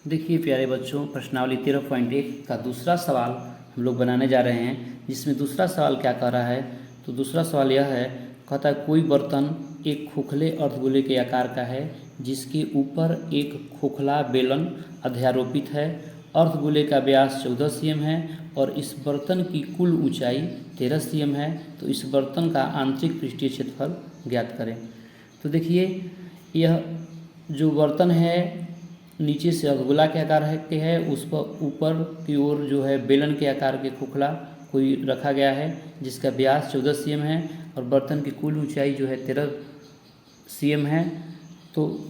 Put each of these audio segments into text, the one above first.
देखिए प्यारे बच्चों, प्रश्नावली 13.1 का दूसरा सवाल हम लोग बनाने जा रहे हैं, जिसमें दूसरा सवाल क्या कह रहा है। तो दूसरा सवाल यह है, कहता है कोई बर्तन एक खोखले अर्धगोले के आकार का है जिसके ऊपर एक खोखला बेलन अध्यारोपित है। अर्धगोले का व्यास 14 cm है और इस बर्तन की कुल ऊंचाई 13 cm है। तो इस बर्तन का आंतरिक पृष्ठीय क्षेत्रफल ज्ञात करें। तो देखिए, यह जो बर्तन है नीचे से अर्धगोला के आकार है, उस पर ऊपर की ओर जो है बेलन के आकार के खोखला कोई रखा गया है जिसका व्यास 14 cm है और बर्तन की कुल ऊंचाई जो है 13 cm है। तो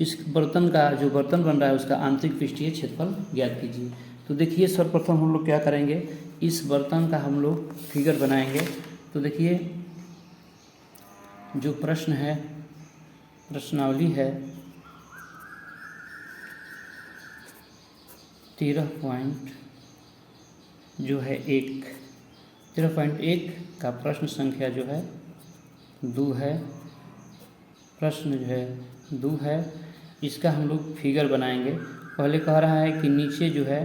इस बर्तन का जो बर्तन बन रहा है उसका आंतरिक पृष्ठीय क्षेत्रफल ज्ञात कीजिए। तो देखिए, सर्वप्रथम हम लोग क्या करेंगे, इस बर्तन का हम लोग फिगर बनाएंगे। तो देखिए, जो प्रश्न है, प्रश्नावली है 13.1 का प्रश्न संख्या जो है 2 है। प्रश्न जो है 2 है, इसका हम लोग फिगर बनाएंगे। पहले कह रहा है कि नीचे जो है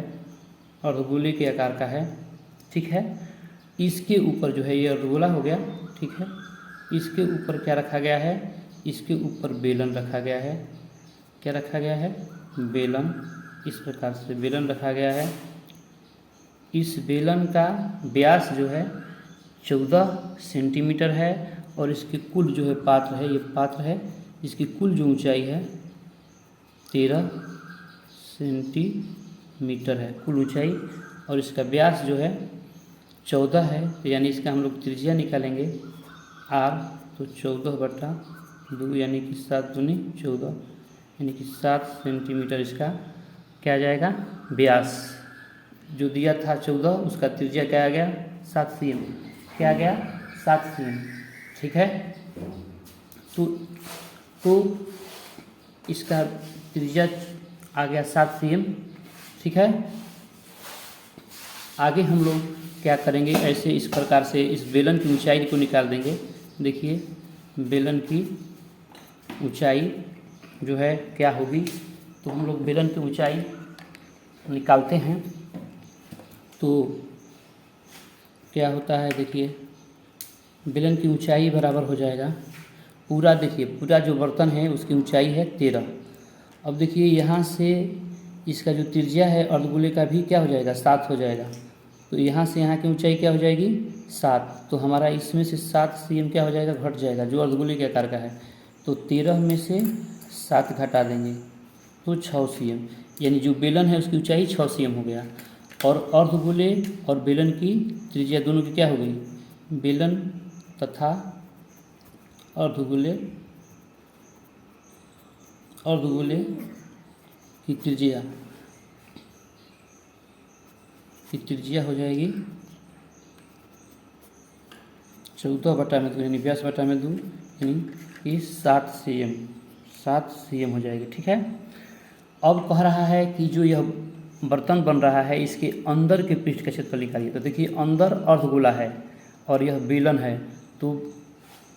अर्धगोले के आकार का है, ठीक है। इसके ऊपर जो है ये अर्धगोला हो गया, ठीक है। इसके ऊपर क्या रखा गया है, इसके ऊपर बेलन रखा गया है। क्या रखा गया है, बेलन। इस प्रकार से बेलन रखा गया है। इस बेलन का व्यास जो है 14 सेंटीमीटर है और इसकी कुल जो है पात्र है, ये पात्र है, इसकी कुल जो ऊंचाई है 13 सेंटीमीटर है कुल ऊंचाई, और इसका व्यास जो है 14 है। तो यानी इसका हम लोग त्रिज्या निकालेंगे r, तो 14/2 यानी कि 7 दूनी 14 यानी कि 7 सेंटीमीटर इसका क्या आ जाएगा, व्यास। जो दिया था 14, उसका त्रिज्या क्या आ गया, 7 cm। क्या आ गया, 7 cm, ठीक है। तो इसका त्रिज्या आ गया 7 cm, ठीक है। आगे हम लोग क्या करेंगे, ऐसे इस प्रकार से इस बेलन की ऊंचाई को निकाल देंगे। देखिए, बेलन की ऊंचाई जो है क्या होगी, तो हम लोग बेलन की ऊंचाई निकालते हैं। तो क्या होता है, देखिए, बेलन की ऊंचाई बराबर हो जाएगा पूरा, देखिए पूरा जो बर्तन है उसकी ऊंचाई है 13। अब देखिए यहाँ से इसका जो त्रिज्या है अर्धगोले का भी क्या हो जाएगा, 7 हो जाएगा। तो यहाँ से यहाँ की ऊंचाई क्या हो जाएगी, 7। तो हमारा इसमें से 7 cm क्या हो जाएगा, घट जाएगा, जो अर्धगोले के आकार का है। तो 13 में से 7 घटा देंगे तो 6 cm, यानी जो बेलन है उसकी ऊंचाई 6 cm हो गया। और अर्धगोले और बेलन की त्रिज्या दोनों की क्या हो गई, बेलन तथा अर्धगोले की त्रिज्या हो जाएगी 14/2 यानी 20/2 यानी कि 7 cm हो जाएगी, ठीक है। अब कह रहा है कि जो यह बर्तन बन रहा है इसके अंदर के पृष्ठ का क्षेत्रफल निकालिए। तो देखिए, अंदर अर्धगोला है और यह बेलन है, तो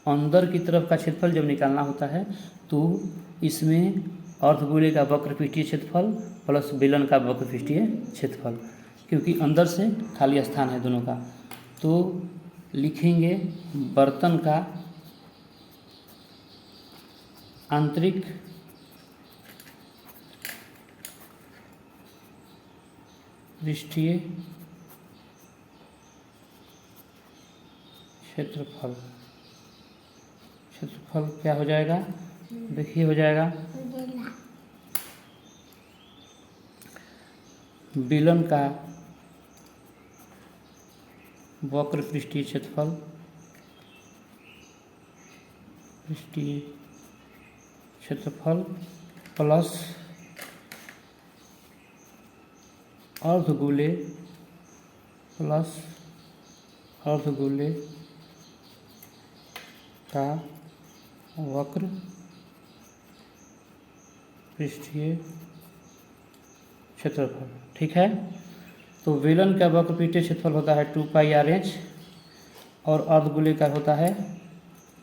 अंदर की तरफ का क्षेत्रफल जब निकालना होता है तो इसमें अर्धगोले का वक्रपृष्ठीय क्षेत्रफल प्लस बेलन का वक्रपृष्ठीय क्षेत्रफल, क्योंकि अंदर से खाली स्थान है दोनों का। तो लिखेंगे बर्तन का आंतरिक पृष्ठीय क्षेत्रफल क्या हो जाएगा, देखिए हो जाएगा बेलन का वक्र पृष्ठीय क्षेत्रफल प्लस अर्धगोले का वक्र पृष्ठीय क्षेत्रफल, ठीक है। तो बेलन का वक्र पृष्ठीय क्षेत्रफल होता है 2πr/h और अर्धगोले का होता है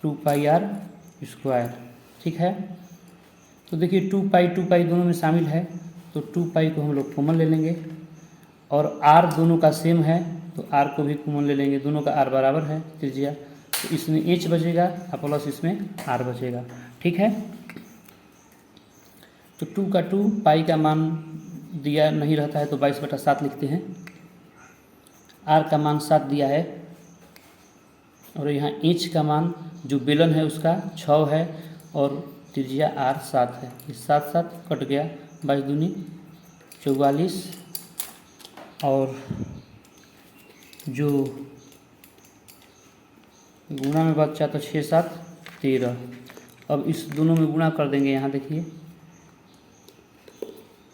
2πr², ठीक है। तो देखिए 2 पाई दोनों में शामिल है, तो 2 पाई को हम लोग कॉमन ले लेंगे, और आर दोनों का सेम है तो आर को भी कॉमन ले लेंगे, दोनों का आर बराबर है त्रिज्या, तो इसमें एच बचेगा और प्लस इसमें आर बचेगा। ठीक है, तो 2 का 2 पाई का मान दिया नहीं रहता है तो 22/7 लिखते हैं। आर का मान 7 दिया है, और यहाँ एच का मान जो बेलन है उसका 6 है, और त्रिज्या आर 7 है। इस 7 7 कट गया, 22 दूनी 44, और जो गुणा में बचा तो 6 7 13। अब इस दोनों में गुणा कर देंगे, यहाँ देखिए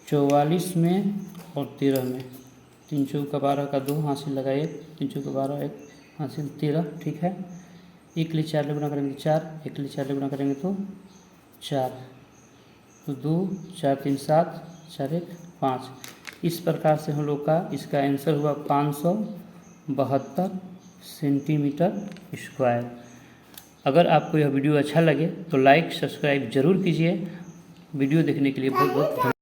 44 में और 13 में, 3 चौका 12 का 2 हासिल लगाए, 3 चौका 12 1 हासिल 13। ठीक है, 1 लिए 4 ले गुणा करेंगे 4, 1 लिए 4 ले गुणा करेंगे तो 4, तो 2 4 3 7 4 1 5। इस प्रकार से हम लोग का इसका आंसर हुआ 572 सेंटीमीटर स्क्वायर। अगर आपको यह वीडियो अच्छा लगे तो लाइक सब्सक्राइब जरूर कीजिए। वीडियो देखने के लिए बहुत बहुत